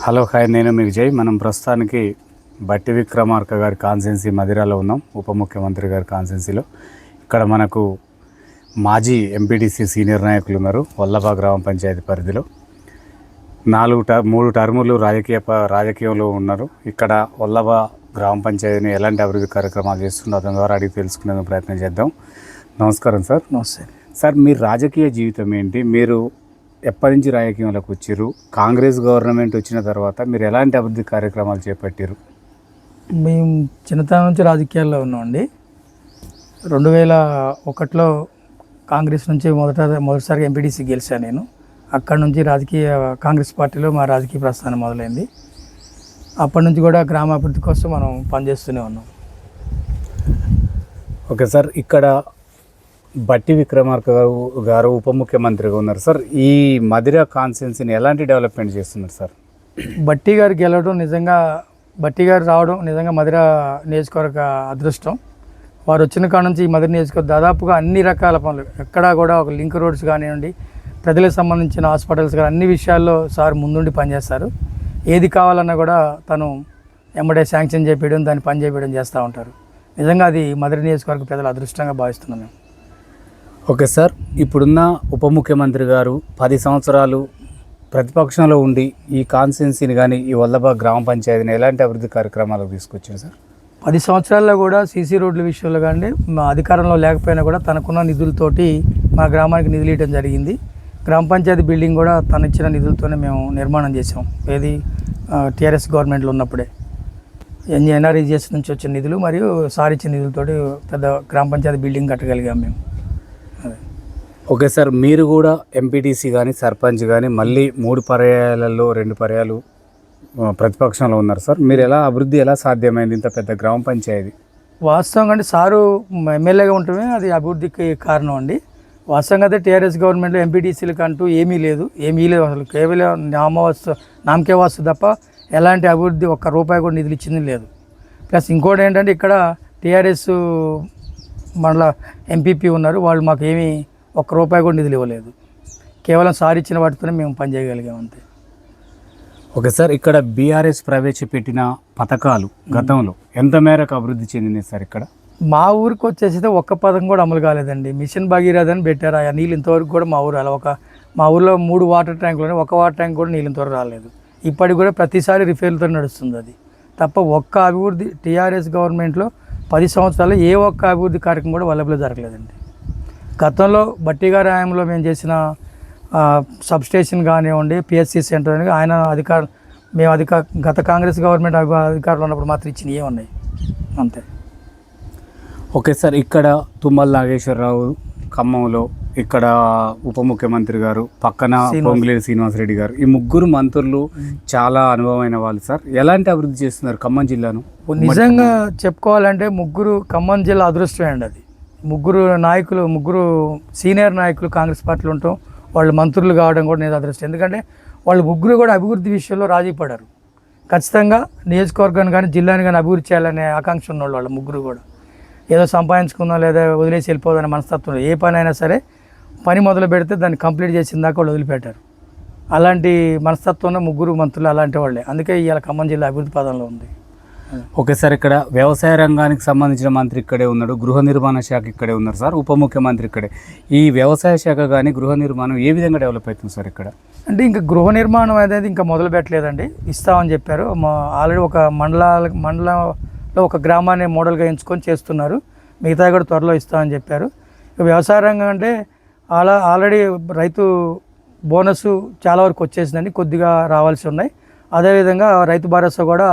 Hello hi, నేను మీ విజయ్. మనం ప్రస్తుతానికి బట్టి విక్రమార్క గారి కాన్స్టెన్సీ మదిరాలో ఉన్నాం, ఉప ముఖ్యమంత్రి గారి కాన్స్టెన్సీలో. ఇక్కడ మనకు మాజీ ఎంపీటీసీ సీనియర్ నాయకులు ఉన్నారు. వల్లభ గ్రామ పంచాయతీ పరిధిలో 3 టర్ములు రాజకీయంలో ఉన్నారు. ఇక్కడ వల్లభ గ్రామ పంచాయతీని ఎలాంటి అభివృద్ధి కార్యక్రమాలు చేస్తుండో అతని ద్వారా అడిగి తెలుసుకునేందుకు ప్రయత్నం చేద్దాం. నమస్కారం సార్. నమస్తే సార్, మీ రాజకీయ జీవితం ఏంటి? మీరు ఎప్పటి నుంచి రాజకీయంలోకి వచ్చారు? కాంగ్రెస్ గవర్నమెంట్ వచ్చిన తర్వాత మీరు ఎలాంటి అభివృద్ధి కార్యక్రమాలు చేపట్టారు? మేము చిన్నతనం నుంచి రాజకీయాల్లో ఉన్నామండి. 2001లో కాంగ్రెస్ నుంచి మొదటిసారిగా ఎంపీటీసీ గెలిచాను నేను. అక్కడ నుంచి కాంగ్రెస్ పార్టీలో మా రాజకీయ ప్రస్థానం మొదలైంది. అప్పటి నుంచి కూడా గ్రామాభివృద్ధి కోసం మనం పనిచేస్తూనే ఉన్నాం. ఓకే సార్, ఇక్కడ బట్టి విక్రమార్క గారు ఉప ముఖ్యమంత్రిగా ఉన్నారు సార్. ఈ మదిర కాన్స్టిట్యున్సీని ఎలాంటి డెవలప్మెంట్ చేస్తున్నారు సార్? బట్టి గారు రావడం నిజంగా మదిర నియోజకవర్గ అదృష్టం. వారు వచ్చిన కాడ నుంచి ఈ మదిర నియోజకవర్గం దాదాపుగా అన్ని రకాల పనులు, ఎక్కడా కూడా ఒక లింక్ రోడ్స్ కానివ్వండి, ప్రజలకు సంబంధించిన హాస్పిటల్స్ కానీ అన్ని విషయాల్లో సార్ ముందుండి పనిచేస్తారు. ఏది కావాలన్నా కూడా తను ఎమ్మడే శాంక్షన్ చేపించడం, దాన్ని పని చేపించడం చేస్తూ ఉంటారు. నిజంగా అది మదిర నియోజకవర్గ ప్రజల అదృష్టంగా భావిస్తున్నాం మేము. ఓకే సార్, ఇప్పుడున్న ఉప ముఖ్యమంత్రి గారు 10 సంవత్సరాలు ప్రతిపక్షంలో ఉండి ఈ కాన్స్టిట్యున్సీని కానీ ఈ వల్లభ గ్రామ పంచాయతీని ఎలాంటి అభివృద్ధి కార్యక్రమాలకు తీసుకొచ్చారు సార్? 10 సంవత్సరాల్లో కూడా సీసీ రోడ్ల విషయంలో కానీ మా అధికారంలో లేకపోయినా కూడా తనకున్న నిధులతోటి మా గ్రామానికి నిధులు ఇవ్వడం జరిగింది. గ్రామ పంచాయతీ బిల్డింగ్ కూడా తను ఇచ్చిన నిధులతోనే మేము నిర్మాణం చేసాం. ఏది టీఆర్ఎస్ గవర్నమెంట్లో ఉన్నప్పుడే ఎన్ఆర్ఈజిఎస్ నుంచి వచ్చిన నిధులు మరియు సార్ ఇచ్చిన నిధులతోటి పెద్ద గ్రామ పంచాయతీ బిల్డింగ్ కట్టగలిగాం మేము. ఓకే సార్, మీరు కూడా ఎంపీటీసీ కానీ సర్పంచ్ కానీ మళ్ళీ 3 పర్యాయాలలో 2 పర్యాలు ప్రతిపక్షంలో ఉన్నారు సార్. మీరు అభివృద్ధి ఎలా సాధ్యమైంది ఇంత పెద్ద గ్రామ పంచాయతీ? వాస్తవంగా అంటే సారు ఎమ్మెల్యేగా ఉంటమే అది అభివృద్ధికి కారణం అండి. వాస్తవంగా అయితే టీఆర్ఎస్ గవర్నమెంట్లో ఎంపీటీసీలకు అంటూ ఏమీ లేదు అసలు. కేవలం నామకే వాస్తు తప్ప ఎలాంటి అభివృద్ధి ఒక్క రూపాయి కూడా నిధులు ఇచ్చింది లేదు. ప్లస్ ఇంకోటి ఏంటంటే ఇక్కడ టీఆర్ఎస్ మళ్ళీ ఎంపీపీ ఉన్నారు, వాళ్ళు మాకు ఏమీ ఒక్క రూపాయి కూడా నిధులు ఇవ్వలేదు. కేవలం సార్ ఇచ్చిన వాటితోనే మేము పనిచేయగలిగాం అంతే. ఓకే సార్, ఇక్కడ బీఆర్ఎస్ ప్రవేశపెట్టిన పథకాలు గతంలో ఎంత మేరకు అభివృద్ధి చెందినాయి సార్? ఇక్కడ మా ఊరికి వచ్చేసి ఒక్క పథకం కూడా అమలు కాలేదండి. మిషన్ భగీరథ అని పెట్టారు. ఆ నీళ్ళు ఇంతవరకు కూడా మా ఊరు మా ఊరిలో 3 వాటర్ ట్యాంకులు, ఒక వాటర్ ట్యాంక్ కూడా నీళ్ళు ఇంతవరకు రాలేదు. ఇప్పటికి కూడా ప్రతిసారి రిఫైల్తో నడుస్తుంది అది తప్ప. ఒక్క అభివృద్ధి టీఆర్ఎస్ గవర్నమెంట్లో 10 సంవత్సరాలు ఏ ఒక్క అభివృద్ధి కార్యక్రమం కూడా వల్లభలో జరగలేదండి. గతంలో బట్టి గారి హయాంలో మేము చేసిన సబ్స్టేషన్ కానివ్వండి, పిఎస్సి సెంటర్ అని మేము గత కాంగ్రెస్ గవర్నమెంట్ అధికారులు ఉన్నప్పుడు మాత్రం ఇచ్చినవి ఉన్నాయి అంతే. ఓకే సార్, ఇక్కడ తుమ్మల నాగేశ్వరరావు ఖమ్మంలో, ఇక్కడ ఉప ముఖ్యమంత్రి గారు పక్కన పొంగులేటి శ్రీనివాసరెడ్డి గారు, ఈ 3 మంత్రులు చాలా అనుభవమైన వాళ్ళు సార్. ఎలాంటి అభివృద్ధి చేస్తున్నారు ఖమ్మం జిల్లాను? నిజంగా చెప్పుకోవాలంటే ఖమ్మం జిల్లా అదృష్టమే అండి అది. 3 సీనియర్ నాయకులు కాంగ్రెస్ పార్టీలో ఉండటం, వాళ్ళు మంత్రులు కావడం కూడా నేను అదృష్టం. ఎందుకంటే వాళ్ళు 3 కూడా అభివృద్ధి విషయంలో రాజీ పడారు. ఖచ్చితంగా నియోజకవర్గాన్ని కానీ జిల్లాని కానీ అభివృద్ధి చేయాలనే ఆకాంక్ష ఉన్నవాళ్ళు వాళ్ళు 3 కూడా. ఏదో సంపాదించుకుందాం లేదా వదిలేసి వెళ్ళిపోదనే మనస్తత్వం. ఏ పని అయినా సరే పని మొదలు పెడితే దాన్ని కంప్లీట్ చేసిన దాకా వాళ్ళు వదిలిపెట్టారు. అలాంటి మనస్తత్వంలో 3 మంత్రులు అలాంటి వాళ్ళే. అందుకే ఇవాళ ఖమ్మం జిల్లా అభివృద్ధి పదంలో ఉంది. ఓకే సార్, ఇక్కడ వ్యవసాయ రంగానికి సంబంధించిన మంత్రి ఇక్కడే ఉన్నాడు, గృహ నిర్మాణ శాఖ ఇక్కడే ఉన్నారు సార్, ఉప ముఖ్యమంత్రి ఇక్కడే. ఈ వ్యవసాయ శాఖ కానీ గృహ నిర్మాణం ఏ విధంగా డెవలప్ అవుతుంది సార్ ఇక్కడ? అంటే ఇంకా గృహ నిర్మాణం అనేది ఇంకా మొదలు పెట్టలేదండి, ఇస్తామని చెప్పారు. ఆల్రెడీ ఒక మండలంలో ఒక గ్రామాన్ని మోడల్గా ఎంచుకొని చేస్తున్నారు. మిగతా కూడా త్వరలో ఇస్తామని చెప్పారు. వ్యవసాయ రంగం అంటే ఆల్రెడీ రైతు బోనస్ చాలా వరకు వచ్చేసిందండి, కొద్దిగా రావాల్సి ఉన్నాయి. అదేవిధంగా రైతు భరోసా కూడా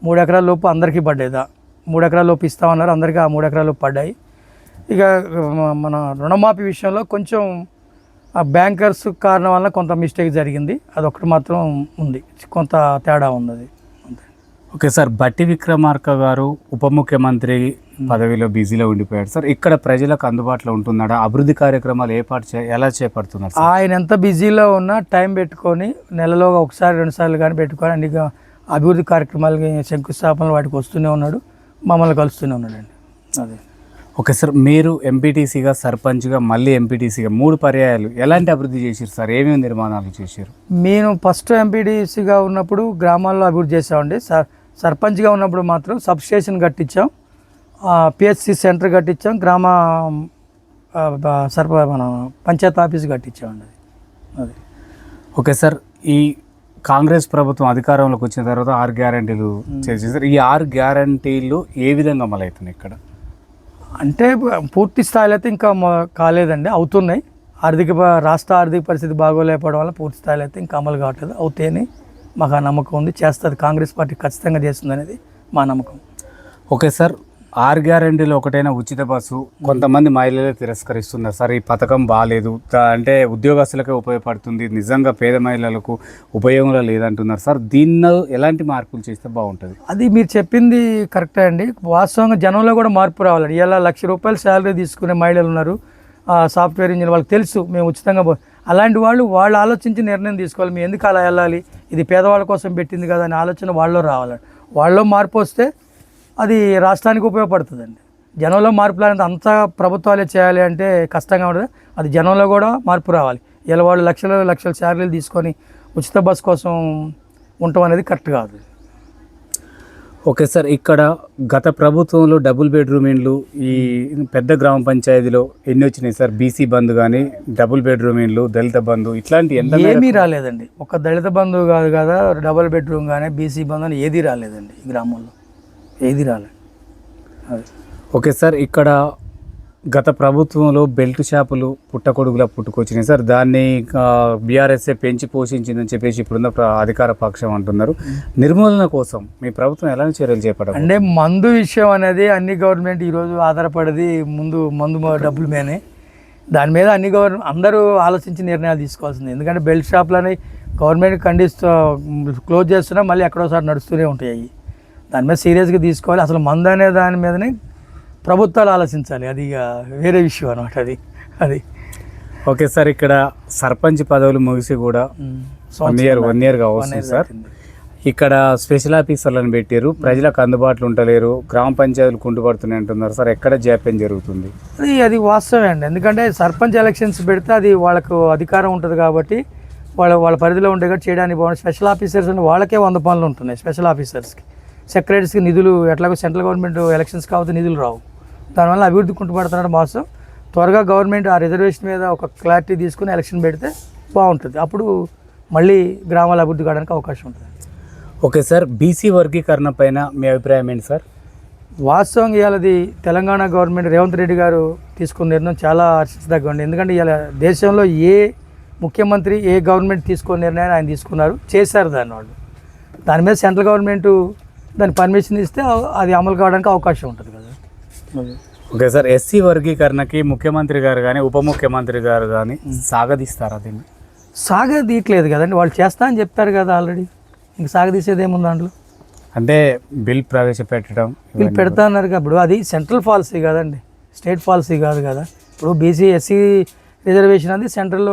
3 ఎకరాల లోపు అందరికీ పడ్డేదా, 3 ఎకరాల లోపు ఇస్తామన్నారు, అందరికీ ఆ 3 ఎకరాల లోపు పడ్డాయి. ఇక మన రుణమాఫీ విషయంలో కొంచెం ఆ బ్యాంకర్స్ కారణం వల్ల కొంత మిస్టేక్ జరిగింది. అదొకటి మాత్రం ఉంది, కొంత తేడా ఉంది అది అంతే. ఓకే సార్, బట్టి విక్రమార్క గారు ఉప ముఖ్యమంత్రి పదవిలో బిజీలో ఉండిపోయాడు సార్. ఇక్కడ ప్రజలకు అందుబాటులో ఉంటున్నాడా? అభివృద్ధి కార్యక్రమాలు ఎలా చేపడుతున్నారు? ఆయన ఎంత బిజీలో ఉన్నా టైం పెట్టుకొని నెలలో 1-2 సార్లు కానీ పెట్టుకొని అన్ని అభివృద్ధి కార్యక్రమాలకి శంకుస్థాపనలు వాటికి వస్తూనే ఉన్నాడు, మమ్మల్ని కలుస్తూనే ఉన్నాడండి. అదే ఓకే సార్, మీరు ఎంపీటీసీగా, సర్పంచ్గా, మళ్ళీ ఎంపీటీసీగా 3 పర్యాయాలు ఎలాంటి అభివృద్ధి చేశారు సార్? ఏమేమి నిర్మాణాలు చేశారు? నేను ఫస్ట్ ఎంపీటీసీగా ఉన్నప్పుడు గ్రామాల్లో అభివృద్ధి చేసామండి. సర్పంచ్గా ఉన్నప్పుడు మాత్రం సబ్ స్టేషన్ కట్టించాం, పిహెచ్సి సెంటర్ కట్టించాం, గ్రామ మన పంచాయత్ ఆఫీస్ కట్టించామండి. అది ఓకే సార్, ఈ కాంగ్రెస్ ప్రభుత్వం అధికారంలోకి వచ్చిన తర్వాత 6 గ్యారంటీలు చేసేసారు. ఈ 6 గ్యారంటీలు ఏ విధంగా అమలు అవుతున్నాయి ఇక్కడ? అంటే పూర్తి స్థాయిలో అయితే ఇంకా కాలేదండి, అవుతున్నాయి. రాష్ట్ర ఆర్థిక పరిస్థితి బాగోలేకపోవడం వల్ల పూర్తి స్థాయిలో అయితే ఇంకా అమలు కావట్లేదు. అవుతాయని మాకు ఆ నమ్మకం ఉంది. చేస్తుంది, కాంగ్రెస్ పార్టీ ఖచ్చితంగా చేస్తుంది అనేది మా నమ్మకం. ఓకే సార్, 6 గ్యారంటీలు ఒకటైనా ఉచిత బస్సు కొంతమంది మహిళలే తిరస్కరిస్తున్నారు సార్. ఈ పథకం బాగాలేదు, అంటే ఉద్యోగస్తులకే ఉపయోగపడుతుంది, నిజంగా పేద మహిళలకు ఉపయోగంలో లేదంటున్నారు సార్. దీన్ని ఎలాంటి మార్పులు చేస్తే బాగుంటుంది? అది మీరు చెప్పింది కరెక్టే అండి. వాస్తవంగా జనంలో కూడా మార్పు రావాలి. ఇలా ₹1,00,000 శాలరీ తీసుకునే మహిళలు ఉన్నారు, సాఫ్ట్వేర్ ఇంజనీర్, వాళ్ళకి తెలుసు మేము ఉచితంగా అలాంటి వాళ్ళు ఆలోచించి నిర్ణయం తీసుకోవాలి. మేము ఎందుకు అలా వెళ్ళాలి, ఇది పేదవాళ్ళ కోసం పెట్టింది కదా అనే ఆలోచన వాళ్ళలో రావాలి. వాళ్ళలో మార్పు వస్తే అది రాష్ట్రానికి ఉపయోగపడుతుందండి. జనంలో మార్పు అనేది అంతా ప్రభుత్వాలే చేయాలి అంటే కష్టంగా ఉంటుంది. అది జనంలో కూడా మార్పు రావాలి. ఇలా వాళ్ళు లక్షల శాలరీలు తీసుకొని ఉచిత బస్ కోసం ఉండటం అనేది కరెక్ట్ కాదు. ఓకే సార్, ఇక్కడ గత ప్రభుత్వంలో డబుల్ బెడ్రూమ్ ఇండ్లు ఈ పెద్ద గ్రామ పంచాయతీలో ఎన్ని వచ్చినాయి సార్? బీసీ బంధు కానీ, డబుల్ బెడ్రూమ్ ఇండ్లు, దళిత బంధు, ఇట్లాంటి ఏమీ రాలేదండి. ఒక దళిత బంధు కాదు కదా, డబుల్ బెడ్రూమ్ కానీ బీసీ బంధు అని ఏది రాలేదండి ఈ గ్రామంలో, ఏది రాలేదు. అది ఓకే సార్, ఇక్కడ గత ప్రభుత్వంలో బెల్ట్ షాపులు పుట్టకొడుగులా పుట్టుకొచ్చినాయి సార్. దాన్ని బీఆర్ఎస్ఏ పెంచి పోషించిందని చెప్పేసి ఇప్పుడున్న అధికార పక్షం అంటున్నారు. నిర్మూలన కోసం మీ ప్రభుత్వం ఎలాంటి చర్యలు చేపట్టాలి? అంటే మందు విషయం అనేది అన్ని గవర్నమెంట్ ఈరోజు ఆధారపడేది మందు డబ్బుల మీదనే. దాని మీద అందరూ ఆలోచించి నిర్ణయాలు తీసుకోవాల్సింది. ఎందుకంటే బెల్ట్ షాపులని గవర్నమెంట్ క్లోజ్ చేస్తున్నా మళ్ళీ ఎక్కడోసారి నడుస్తూనే ఉంటాయి. అవి దాని మీద సీరియస్గా తీసుకోవాలి. అసలు మందు అనే దాని మీదనే ప్రభుత్వాలు ఆలోచించాలి. అది ఇక వేరే విషయం అనమాట. అది ఓకే సార్, ఇక్కడ సర్పంచ్ పదవులు ముగిసి కూడా వన్ ఇయర్గా వస్తుంది సార్. ఇక్కడ స్పెషల్ ఆఫీసర్లను పెట్టారు, ప్రజలకు అందుబాటులో ఉండలేరు, గ్రామ పంచాయతీలు కుంటుపడుతున్నాయి అంటున్నారు సార్. ఎక్కడ జాప్యం జరుగుతుంది? అది వాస్తవమే అండి. ఎందుకంటే సర్పంచ్ ఎలక్షన్స్ పెడితే అది వాళ్ళకు అధికారం ఉంటుంది కాబట్టి వాళ్ళ పరిధిలో ఉండే కూడా చేయడానికి బాగుంటుంది. స్పెషల్ ఆఫీసర్స్ అంటే వాళ్ళకే 100 పనులు ఉంటున్నాయి. స్పెషల్ ఆఫీసర్స్కి, సెక్రటరీస్కి నిధులు ఎట్లాగో సెంట్రల్ గవర్నమెంట్ ఎలక్షన్స్ కాబట్టి నిధులు రావు. దానివల్ల అభివృద్ధి కుంటుపడుతున్నాడు మాసం. త్వరగా గవర్నమెంట్ ఆ రిజర్వేషన్ మీద ఒక క్లారిటీ తీసుకుని ఎలక్షన్ పెడితే బాగుంటుంది. అప్పుడు మళ్ళీ గ్రామాల అభివృద్ధి కావడానికి అవకాశం ఉంటుంది. ఓకే సార్, బీసీ వర్గీకరణ పైన మీ అభిప్రాయం ఏంటి సార్? వాస్తవంగా ఇవాళది తెలంగాణ గవర్నమెంట్ రేవంత్ రెడ్డి గారు తీసుకున్న నిర్ణయం చాలా హర్షించదగ్గండి. ఎందుకంటే ఇవాళ దేశంలో ఏ ముఖ్యమంత్రి ఏ గవర్నమెంట్ తీసుకున్న నిర్ణయాన్ని ఆయన తీసుకున్నారు, చేశారు దాన్ని వాళ్ళు. దాని మీద సెంట్రల్ గవర్నమెంట్ దాని పర్మిషన్ ఇస్తే అది అమలు కావడానికి అవకాశం ఉంటుంది కదా. ఓకే సార్, ఎస్సీ వర్గీకరణకి ముఖ్యమంత్రి గారు కానీ ఉప ముఖ్యమంత్రి గారు కానీ సాగదీస్తారా? దీన్ని సాగదీయట్లేదు కదండి, వాళ్ళు చేస్తా అని చెప్తారు కదా ఆల్రెడీ. ఇంక సాగదీసేది ఏముంది దాంట్లో? అంటే బిల్ ప్రవేశపెట్టడం, బిల్ పెడతా అన్నారు కదా. ఇప్పుడు అది సెంట్రల్ పాలసీ కదండి, స్టేట్ పాలసీ కాదు కదా. ఇప్పుడు బీసీ ఎస్సీ రిజర్వేషన్ అది సెంట్రల్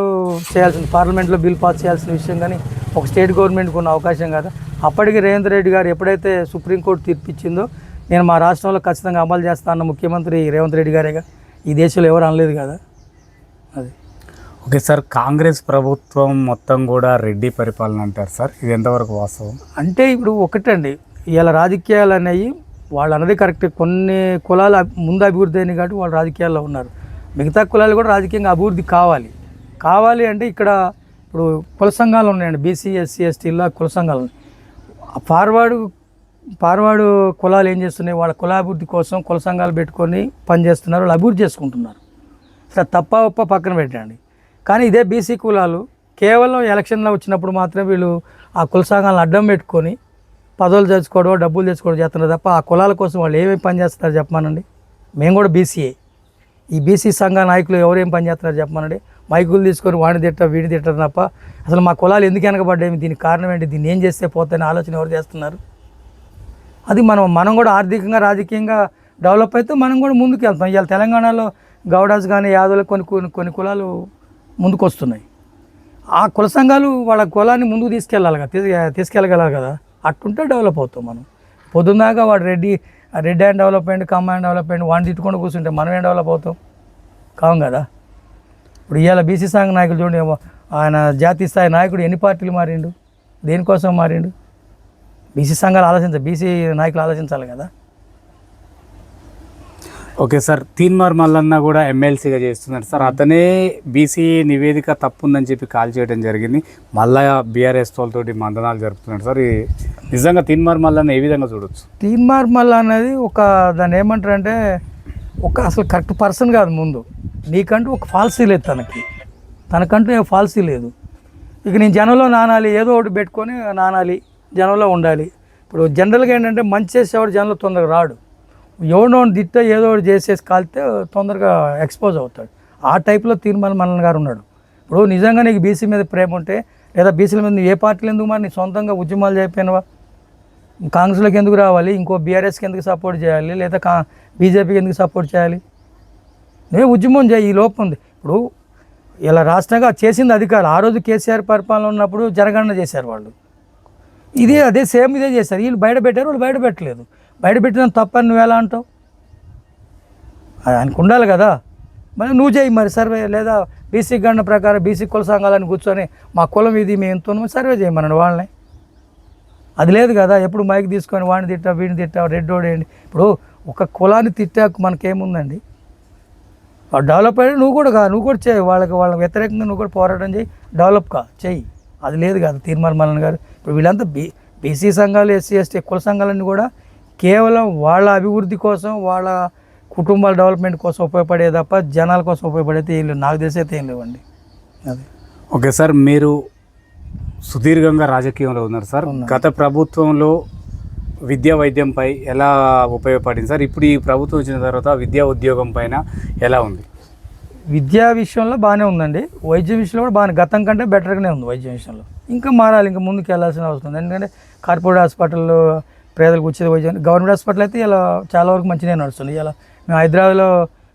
చేయాల్సిన, పార్లమెంట్లో బిల్ పాస్ చేయాల్సిన విషయం, కానీ ఒక స్టేట్ గవర్నమెంట్కి ఉన్న అవకాశం కదా. అప్పటికి రేవంత్ రెడ్డి గారు ఎప్పుడైతే సుప్రీంకోర్టు తీర్పు ఇచ్చిందో, నేను మా రాష్ట్రంలో ఖచ్చితంగా అమలు చేస్తా అన్న ముఖ్యమంత్రి రేవంత్ రెడ్డి గారేగా, ఈ దేశంలో ఎవరు అనలేదు కదా. అది ఓకే సార్, కాంగ్రెస్ ప్రభుత్వం మొత్తం కూడా రెడ్డి పరిపాలన అంటారు సార్, ఇది ఎంతవరకు వాస్తవం? అంటే ఇప్పుడు ఒకటండి, ఇలా రాజకీయాలు అనేవి వాళ్ళు అన్నది కరెక్ట్. కొన్ని కులాలు ముందు అభివృద్ధి అయినాయి కాబట్టి వాళ్ళు రాజకీయాల్లో ఉన్నారు. మిగతా కులాలు కూడా రాజకీయంగా అభివృద్ధి కావాలి అంటే ఇక్కడ ఇప్పుడు కుల సంఘాలు ఉన్నాయండి. బీసీ ఎస్సీ ఎస్టీల్లో కుల సంఘాలు ఉన్నాయి. ఫార్వర్డ్ కులాలు ఏం చేస్తున్నాయి, వాళ్ళ కులాభివృద్ధి కోసం కుల సంఘాలు పెట్టుకొని పనిచేస్తున్నారు, వాళ్ళు అభివృద్ధి చేసుకుంటున్నారు. అసలు తప్ప ఒప్ప పక్కన పెట్టండి. కానీ ఇదే బీసీ కులాలు కేవలం ఎలక్షన్లో వచ్చినప్పుడు మాత్రమే వీళ్ళు ఆ కుల సంఘాలను అడ్డం పెట్టుకొని పదవులు తెచ్చుకోవడం, డబ్బులు తెచ్చుకోవడం చేస్తున్నారు తప్ప ఆ కులాల కోసం వాళ్ళు ఏమేమి పని చేస్తున్నారు చెప్పమానండి. మేము కూడా బీసీఏ. ఈ బీసీ సంఘ నాయకులు ఎవరేం పని చేస్తున్నారు చెప్పమానండి. మైకులు తీసుకొని వాడిని తిట్టారు వీడిని తిట్టారు తప్ప అసలు మా కులాలు ఎందుకు వెనకబడ్డాయి, దీనికి కారణం ఏంటి, దీన్ని ఏం చేస్తే పోతాయని ఆలోచన ఎవరు చేస్తున్నారు? అది మనం కూడా ఆర్థికంగా రాజకీయంగా డెవలప్ అయితే మనం కూడా ముందుకు వెళ్తాం. ఇవాళ తెలంగాణలో గౌడాస్ కానీ యాదవులు కొన్ని కులాలు ముందుకు వస్తున్నాయి. ఆ కుల సంఘాలు వాళ్ళ కులాన్ని ముందుకు తీసుకెళ్ళగలగాలి కదా. అట్టుంటే డెవలప్ అవుతాం మనం. పొద్దున్నాక వాడు రెడ్డి ఆ red hand development come hand development వాడిని తిట్టుకుంటూ కూర్చుంటే మనం ఏం డెవలప్ అవుతాం కావం కదా. ఇప్పుడు ఇవాళ బీసీ సంఘ నాయకులు చూడండి, ఆయన జాతీయ స్థాయి నాయకుడు ఎన్ని పార్టీలు మారిండు, దేనికోసం మారిండు? బీసీ సంఘాలు బీసీ నాయకులు ఆలోచించాలి కదా. ఓకే సార్, తీన్మార్ మల్లన్న కూడా ఎమ్మెల్సీగా చేస్తున్నారు సార్. అతనే బీసీ నివేదిక తప్పుందని చెప్పి కాల్ చేయడం జరిగింది. మళ్ళా బీఆర్ఎస్ తోటి మందనాలు జరుపుతున్నాడు సార్. నిజంగా తీన్మార్ మల్లన్న ఏ విధంగా చూడొచ్చు? తీన్మార్ మల్ల అనేది దాన్ని ఏమంటారంటే అసలు కరెక్ట్ పర్సన్ కాదు. ముందు నీకంటూ ఒక ఫాల్సీ లేదు, తనకంటూ ఫాల్సీ లేదు. ఇక నేను జనంలో నానాలి, ఏదో ఒకటి పెట్టుకొని నానాలి, జనంలో ఉండాలి. ఇప్పుడు జనరల్గా ఏంటంటే మంచి చేసేవాడు జనంలో తొందరగా రాడు. ఎవడో తిట్ట ఏదో ఒకటి చేసేసి కాలితే తొందరగా ఎక్స్పోజ్ అవుతాడు. ఆ టైప్లో తీన్మార్ మల్లన్న గారు ఉన్నాడు. ఇప్పుడు నిజంగా నీకు బీసీ మీద ప్రేమ ఉంటే, లేదా బీసీల మీద ఏ పార్టీలు ఎందుకు మరి నీ సొంతంగా ఉద్యమాలు చేయకపోయినవా? కాంగ్రెస్లోకి ఎందుకు రావాలి, ఇంకో బీఆర్ఎస్కి ఎందుకు సపోర్ట్ చేయాలి, లేదా బీజేపీకి ఎందుకు సపోర్ట్ చేయాలి? నువ్వే ఉద్యమం చేయి, ఈ లోపం ఉంది. ఇప్పుడు ఇలా రాష్ట్రంగా చేసింది అధికారులు. ఆ రోజు కేసీఆర్ పరిపాలన ఉన్నప్పుడు జనగణన చేశారు వాళ్ళు. అదే సేమ్ ఇదే చేశారు. వీళ్ళు బయట పెట్టారు, వాళ్ళు బయట పెట్టలేదు. బయట పెట్టిన తప్పని నువ్వు ఎలా అంటావు? అది ఆయనకు ఉండాలి కదా. మరి నువ్వు చేయి మరి సర్వే, లేదా బీసీ గణన ప్రకారం బీసీ కుల సంఘాలని కూర్చొని మా కులం ఇది మేము ఎంతో సర్వే చేయమన్నాడు వాళ్ళని. అది లేదు కదా. ఎప్పుడు మైక్ తీసుకొని వాడిని తిట్టా వీడిని తిట్టా రెడ్ ఓడేయండి. ఇప్పుడు ఒక కులాన్ని తిట్టాక మనకేముందండి? డెవలప్ అయ్యి నువ్వు కూడా చేయి, వాళ్ళకి వ్యతిరేకంగా నువ్వు కూడా పోరాటం చేయి, డెవలప్ చెయ్యి. అది లేదు కదా తీన్మార్ మల్లన్న గారు. ఇప్పుడు వీళ్ళంతా బీసీ సంఘాలు, ఎస్సీ ఎస్టీ కుల సంఘాలన్నీ కూడా కేవలం వాళ్ళ అభివృద్ధి కోసం, వాళ్ళ కుటుంబాల డెవలప్మెంట్ కోసం ఉపయోగపడే తప్ప జనాల కోసం ఉపయోగపడేది ఏం లేవు, నాకు తెలిసి అయితే ఏం లేవండి. అది ఓకే సార్, మీరు సుదీర్ఘంగా రాజకీయంలో ఉన్నారు సార్. గత ప్రభుత్వంలో విద్యా వైద్యంపై ఎలా ఉపయోగపడింది సార్? ఇప్పుడు ఈ ప్రభుత్వం వచ్చిన తర్వాత విద్యా ఉద్యోగం పైన ఎలా ఉంది? విద్యా విషయంలో బాగానే ఉందండి. వైద్యం విషయంలో కూడా బాగానే, గతం కంటే బెటర్గానే ఉంది. వైద్యం విషయంలో ఇంకా మారాలి, ఇంకా ముందుకు వెళ్ళాల్సిన అవసరం ఉంది. ఎందుకంటే కార్పొరేట్ హాస్పిటల్లో పేదలకు ఉచిత వైద్యం, గవర్నమెంట్ హాస్పిటల్ అయితే ఇలా చాలా వరకు మంచిగా నడుస్తుంది. ఇలా మేము హైదరాబాద్లో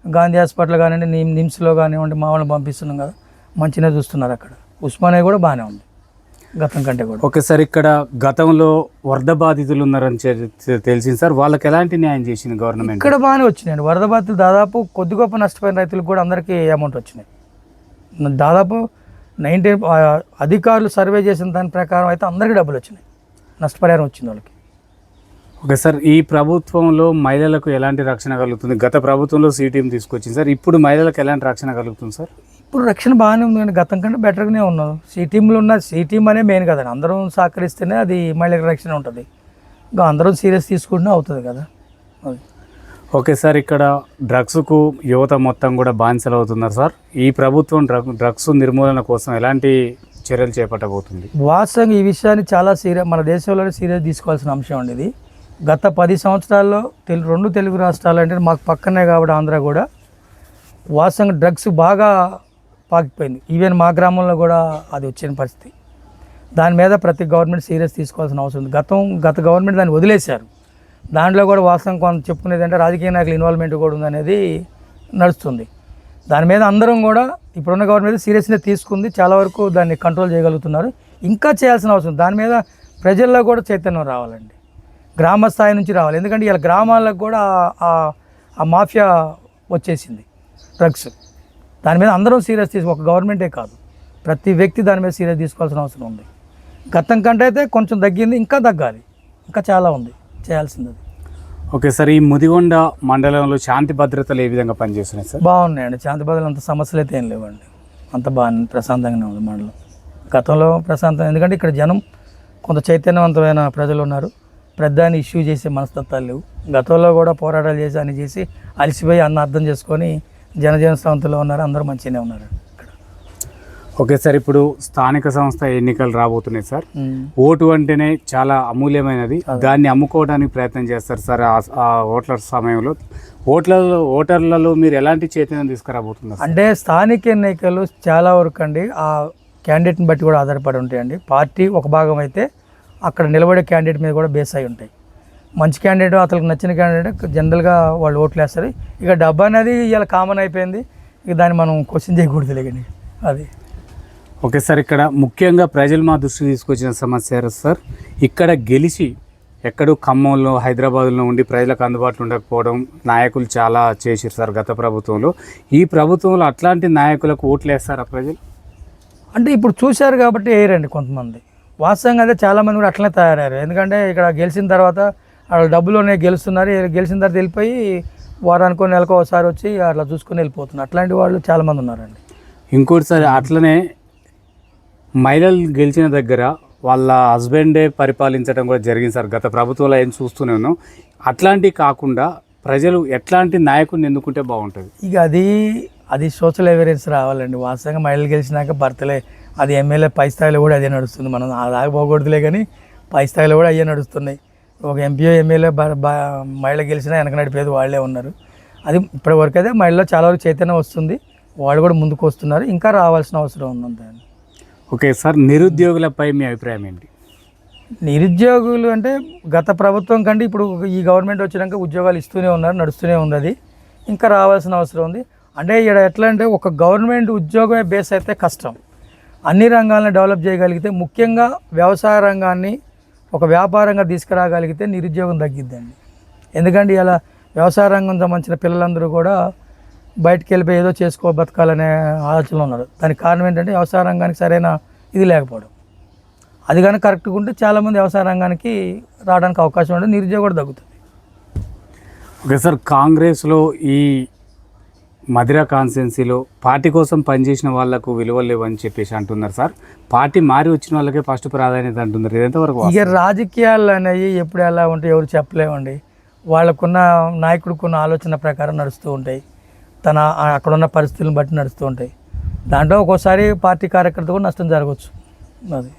గాంధీ హాస్పిటల్ కానివ్వండి, నిమ్స్లో కానివ్వండి మా వాళ్ళని పంపిస్తున్నాం కదా, మంచిగా చూస్తున్నారు. అక్కడ ఉస్మానియా కూడా బాగానే ఉంది గతం కంటే కూడా. ఓకే సార్, ఇక్కడ గతంలో వరద బాధితులు ఉన్నారని తెలిసింది సార్. వాళ్ళకి ఎలాంటి న్యాయం చేసింది గవర్నమెంట్? ఇక్కడ బాగానే వచ్చినాయండి వరద బాధితులు. దాదాపు కొద్ది గొప్ప నష్టపోయిన రైతులకు కూడా అందరికీ అమౌంట్ వచ్చినాయి. దాదాపు 90 అధికారులు సర్వే చేసిన దాని ప్రకారం అయితే అందరికీ డబ్బులు వచ్చినాయి, నష్టపరిహారం వచ్చింది వాళ్ళకి. ఓకే సార్, ఈ ప్రభుత్వంలో మహిళలకు ఎలాంటి రక్షణ కలుగుతుంది? గత ప్రభుత్వంలో టీం తీసుకొచ్చింది సార్, ఇప్పుడు మహిళలకు ఎలాంటి రక్షణ కలుగుతుంది సార్? ఇప్పుడు రక్షణ బాగానే ఉంది కానీ గతం కంటే బెటర్గానే ఉన్నాం. టీంలో ఉన్న టీం అనే మెయిన్ కదండి. అందరం సహకరిస్తేనే అది మహిళలకు రక్షణ ఉంటుంది. ఇంకా అందరం సీరియస్ తీసుకుంటూనే అవుతుంది కదా అది. ఓకే సార్, ఇక్కడ డ్రగ్స్కు యువత మొత్తం కూడా బానిసలు అవుతున్నారు సార్. ఈ ప్రభుత్వం డ్రగ్స్ నిర్మూలన కోసం ఎలాంటి చర్యలు చేపట్టబోతుంది? వాస్తవంగా ఈ విషయాన్ని చాలా మన దేశంలోనే సీరియస్ తీసుకోవాల్సిన అంశం అండి ఇది. గత 10 సంవత్సరాల్లో 2 తెలుగు రాష్ట్రాలు అంటే మాకు పక్కనే కాబట్టి ఆంధ్ర కూడా వాస్తవంగా డ్రగ్స్ బాగా పాకిపోయింది. ఈవెన్ మా గ్రామంలో కూడా అది వచ్చిన పరిస్థితి. దాని మీద ప్రతి గవర్నమెంట్ సీరియస్ తీసుకోవాల్సిన అవసరం ఉంది. గత గవర్నమెంట్ దాన్ని వదిలేశారు. దాంట్లో కూడా వాస్తవం కొంత చెప్పుకునేది అంటే రాజకీయ నాయకుల ఇన్వాల్వ్మెంట్ కూడా ఉందనేది నడుస్తుంది. దాని మీద అందరం కూడా ఇప్పుడున్న గవర్నమెంట్ సీరియస్గా తీసుకుంది, చాలా వరకు దాన్ని కంట్రోల్ చేయగలుగుతున్నారు. ఇంకా చేయాల్సిన అవసరం, దాని మీద ప్రజల్లో కూడా చైతన్యం రావాలండి, గ్రామ స్థాయి నుంచి రావాలి. ఎందుకంటే ఇలా గ్రామాలకు కూడా ఆ మాఫియా వచ్చేసింది డ్రగ్స్. దాని మీద అందరం సీరియస్ ఒక గవర్నమెంటే కాదు, ప్రతి వ్యక్తి దాని మీద సీరియస్ తీసుకోవాల్సిన అవసరం ఉంది. గతం కంటే అయితే కొంచెం తగ్గింది, ఇంకా తగ్గాలి, ఇంకా చాలా ఉంది చేయాల్సింది. ఓకే సార్, ఈ ముదిగొండ మండలంలో శాంతి భద్రతలు ఏ విధంగా పనిచేస్తున్నాయి సార్? బాగున్నాయండి, శాంతి భద్రతలు అంత సమస్యలు అయితే ఏం లేవండి, అంత బాగా ప్రశాంతంగానే ఉంది మండలం. గతంలో ప్రశాంతం, ఎందుకంటే ఇక్కడ జనం కొంత చైతన్యవంతమైన ప్రజలు ఉన్నారు. ప్రధాని ఇష్యూ చేసే మనస్తత్వాలు లేవు. గతంలో కూడా పోరాటాలు చేసి అన్ని చేసి అలసిపోయి అన్న అర్థం చేసుకొని జనజీవన స్థానంలో ఉన్నారు, అందరూ మంచిగానే ఉన్నారు ఇక్కడ. ఓకే సార్, ఇప్పుడు స్థానిక సంస్థ ఎన్నికలు రాబోతున్నాయి సార్. ఓటు అంటేనే చాలా అమూల్యమైనది, దాన్ని అమ్ముకోవడానికి ప్రయత్నం చేస్తారు సార్. ఆ ఓట్ల సమయంలో ఓటర్లలో మీరు ఎలాంటి చైతన్యం తీసుకురాబోతున్నారు? అంటే స్థానిక ఎన్నికలు చాలా వరకు అండి ఆ క్యాండిడేట్ని బట్టి కూడా ఆధారపడి ఉంటాయండి. పార్టీ ఒక భాగం అయితే అక్కడ నిలబడే క్యాండిడేట్ మీద కూడా బేస్ అయి ఉంటాయి. మంచి క్యాండిడేట్, అతనికి నచ్చిన క్యాండిడేట్ జనరల్గా వాళ్ళు ఓట్లు వేస్తారు. ఇక డబ్బు అనేది ఇలా కామన్ అయిపోయింది, ఇక దాన్ని మనం క్వశ్చన్ చేయకూడదు లేకండి అది. ఓకే సార్, ఇక్కడ ముఖ్యంగా ప్రజలు మా దృష్టికి తీసుకొచ్చిన సమస్య సార్, ఇక్కడ గెలిచి ఎక్కడో ఖమ్మంలో హైదరాబాద్లో ఉండి ప్రజలకు అందుబాటులో ఉండకపోవడం నాయకులు చాలా చేశారు సార్ గత ప్రభుత్వంలో. ఈ ప్రభుత్వంలో అట్లాంటి నాయకులకు ఓట్లు వేస్తారా ప్రజలు? అంటే ఇప్పుడు చూశారు కాబట్టి వేయరండి కొంతమంది. వాస్తవంగా అయితే చాలామంది కూడా అట్లనే తయారయ్యారు. ఎందుకంటే ఇక్కడ గెలిచిన తర్వాత వాళ్ళు డబ్బులోనే గెలుస్తున్నారు, గెలిచిన తర్వాత వెళ్ళిపోయి వారానికో నెలకో ఒకసారి వచ్చి అట్లా చూసుకొని వెళ్ళిపోతున్నారు. అట్లాంటి వాళ్ళు చాలామంది ఉన్నారండి. ఇంకోటి సార్ అట్లనే మహిళలు గెలిచిన దగ్గర వాళ్ళ హస్బెండే పరిపాలించడం కూడా జరిగింది సార్ గత ప్రభుత్వంలో. ఏం చూస్తూనే ఉన్నాం. అట్లాంటివి కాకుండా ప్రజలు ఎట్లాంటి నాయకుడిని ఎన్నుకుంటే బాగుంటుంది? ఇక అది సోషల్ అవేర్నెస్ రావాలండి. వాస్తవంగా మహిళలు గెలిచినాక భర్తలే, అది ఎమ్మెల్యే పై స్థాయిలో కూడా అదే నడుస్తుంది. మనం అలాగే పోకూడదులే, కానీ పై స్థాయిలో కూడా అయ్యే నడుస్తున్నాయి. ఒక ఎంపీఓ ఎమ్మెల్యే మహిళ గెలిచినా వెనక నడిపేది వాళ్ళే ఉన్నారు. అది ఇప్పటి వరకు అయితే మహిళలో చాలా వరకు చైతన్యం వస్తుంది, వాళ్ళు కూడా ముందుకు వస్తున్నారు. ఇంకా రావాల్సిన అవసరం ఉందంతే. ఓకే సార్, నిరుద్యోగులపై మీ అభిప్రాయం ఏంటి? నిరుద్యోగులు అంటే గత ప్రభుత్వం కంటే ఇప్పుడు ఈ గవర్నమెంట్ వచ్చినాక ఉద్యోగాలు ఇస్తూనే ఉన్నారు, నడుస్తూనే ఉంది. అది ఇంకా రావాల్సిన అవసరం ఉంది. అంటే ఇక్కడ ఎట్లా అంటే ఒక గవర్నమెంట్ ఉద్యోగమే బేస్ అయితే కష్టం. అన్ని రంగాలను డెవలప్ చేయగలిగితే, ముఖ్యంగా వ్యవసాయ రంగాన్ని ఒక వ్యాపారంగా తీసుకురాగలిగితే నిరుద్యోగం తగ్గిద్దండి. ఎందుకంటే ఇలా వ్యవసాయ రంగం సంబంధించిన పిల్లలందరూ కూడా బయటికి వెళ్ళిపోయి ఏదో బతకాలనే ఆలోచనలో ఉన్నారు. దానికి కారణం ఏంటంటే వ్యవసాయ రంగానికి సరైన ఇది లేకపోవడం. అది కానీ కరెక్ట్గా ఉంటే చాలామంది వ్యవసాయ రంగానికి రావడానికి అవకాశం ఉంటుంది, నిరుద్యోగం కూడా తగ్గుతుంది. ఓకే సార్, కాంగ్రెస్లో ఈ మధిర కాన్స్టిట్యున్సీలో పార్టీ కోసం పనిచేసిన వాళ్ళకు విలువలు లేవని చెప్పేసి అంటున్నారు సార్. పార్టీ మారి వచ్చిన వాళ్ళకే ఫస్ట్ ప్రాధాన్యత అంటున్నారు. ఇది ఎంతవరకు? ఇక రాజకీయాలు అనేవి ఎప్పుడు ఎలా ఉంటాయి ఎవరు చెప్పలేమండి. వాళ్ళకున్న నాయకుడికున్న ఆలోచన ప్రకారం నడుస్తూ ఉంటాయి, అక్కడున్న పరిస్థితులను బట్టి నడుస్తూ ఉంటాయి. దాంట్లో ఒక్కోసారి పార్టీ కార్యకర్త కూడా నష్టం జరగవచ్చు. అది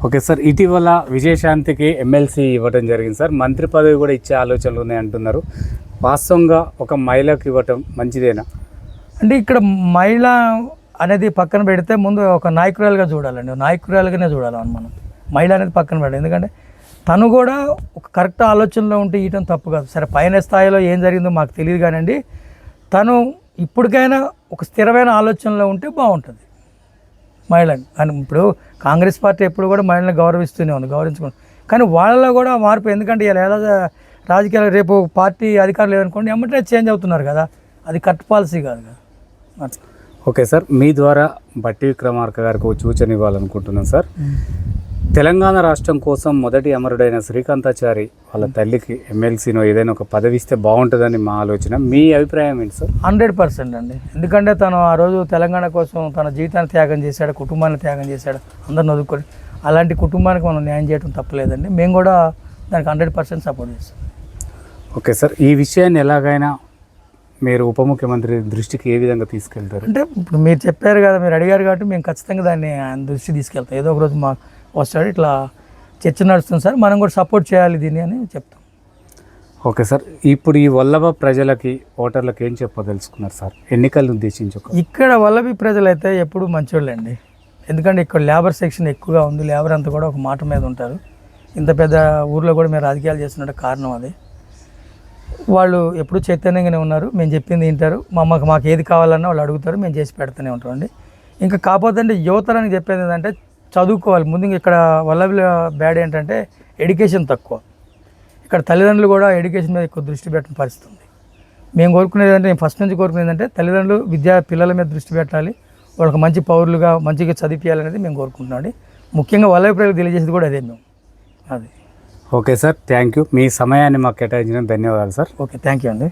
ఓకే సార్, ఇటీవల విజయశాంతికి ఎమ్మెల్సీ ఇవ్వడం జరిగింది సార్. మంత్రి పదవి కూడా ఇచ్చే ఆలోచనలు ఉన్నాయి అంటున్నారు. వాస్తవంగా ఒక మహిళకు ఇవ్వటం మంచిదేనా? అంటే ఇక్కడ మహిళ అనేది పక్కన పెడితే ముందు ఒక నాయకురాలుగా చూడాలండి, నాయకురాలుగానే చూడాలి మనం. మహిళ అనేది పక్కన పెట్టాలి. ఎందుకంటే తను కూడా ఒక కరెక్ట్ ఆలోచనలో ఉంటే ఇవ్వటం తప్పు కాదు. సరే, పైన స్థాయిలో ఏం జరిగిందో మాకు తెలియదు కానండి, తను ఇప్పటికైనా ఒక స్థిరమైన ఆలోచనలో ఉంటే బాగుంటుంది మహిళని. కానీ ఇప్పుడు కాంగ్రెస్ పార్టీ ఎప్పుడు కూడా మహిళని గౌరవిస్తూనే ఉంది, గౌరవించుకుంది. కానీ వాళ్ళలో కూడా మార్పు. ఎందుకంటే ఇలా ఎలా రాజకీయాలు రేపు పార్టీ అధికారులు లేదనుకోండి ఎమ్మటే చేంజ్ అవుతున్నారు కదా, అది కరెక్ట్ పాలసీ కాదు కదా. ఓకే సార్, మీ ద్వారా బట్టి విక్రమార్క గారికి ఒక సూచన ఇవ్వాలనుకుంటున్నాను సార్. తెలంగాణ రాష్ట్రం కోసం మొదటి అమరుడైన శ్రీకాంతాచారి వాళ్ళ తల్లికి ఎమ్మెల్సీనో ఏదైనా ఒక పదవి ఇస్తే బాగుంటుందని మా ఆలోచన. మీ అభిప్రాయం ఏంటి సార్? 100% అండి. ఎందుకంటే తను ఆ రోజు తెలంగాణ కోసం తన జీవితాన్ని త్యాగం చేశాడు, కుటుంబాన్ని త్యాగం చేశాడు, అందరిని వదులుకొని. అలాంటి కుటుంబానికి మనం న్యాయం చేయడం తప్పలేదండి. మేము కూడా దానికి 100% సపోర్ట్ చేస్తాం. ఓకే సార్, ఈ విషయాన్ని ఎలాగైనా మీరు ఉప ముఖ్యమంత్రి దృష్టికి ఏ విధంగా తీసుకెళ్తారు? అంటే ఇప్పుడు మీరు చెప్పారు కదా, మీరు అడిగారు కాబట్టి మేము ఖచ్చితంగా దాన్ని ఆయన దృష్టి తీసుకెళ్తాం. ఏదో ఒక రోజు మా వస్తాడు, ఇట్లా చర్చ నడుస్తుంది సార్, మనం కూడా సపోర్ట్ చేయాలి దీన్ని అని చెప్తాం. ఓకే సార్, ఇప్పుడు ఈ వల్లభ ప్రజలకి ఓటర్లకు ఏం చెప్పదలుచుకున్నారు సార్ ఎన్నికలను ఉద్దేశించి? ఇక్కడ వల్లభి ప్రజలు అయితే ఎప్పుడు మంచోళ్ళండి. ఎందుకంటే ఇక్కడ లేబర్ సెక్షన్ ఎక్కువగా ఉంది, లేబర్ అంతా కూడా ఒక మాట మీద ఉంటారు. ఇంత పెద్ద ఊర్లో కూడా మేము రాజకీయాలు చేస్తున్నట్టు కారణం అది. వాళ్ళు ఎప్పుడు చైతన్యంగానే ఉన్నారు, మేము చెప్పింది వింటారు. మాకు ఏది కావాలన్నా వాళ్ళు అడుగుతారు, మేము చేసి పెడుతూనే ఉంటామండి. ఇంకా కాకపోతే అంటే యువతరానికి చెప్పేది ఏంటంటే చదువుకోవాలి. ముందు ఇక్కడ వల్లభి బ్యాడ్ ఏంటంటే ఎడ్యుకేషన్ తక్కువ. ఇక్కడ తల్లిదండ్రులు కూడా ఎడ్యుకేషన్ మీద ఎక్కువ దృష్టి పెట్టిన పరిస్థితి ఉంది. మేము కోరుకునేది అంటే, నేను ఫస్ట్ నుంచి కోరుకునేది ఏంటంటే పిల్లల మీద దృష్టి పెట్టాలి, వాళ్ళకి మంచి పౌరులుగా మంచిగా చదివించాలనేది మేము కోరుకుంటున్నాం. ముఖ్యంగా వల్లభి ప్రజలకు తెలియజేసేది కూడా అదే మేము. అది ఓకే సార్, థ్యాంక్ యూ. మీ సమయాన్ని మాకు కేటాయించిన ధన్యవాదాలు సార్. ఓకే, థ్యాంక్ యూ అండి.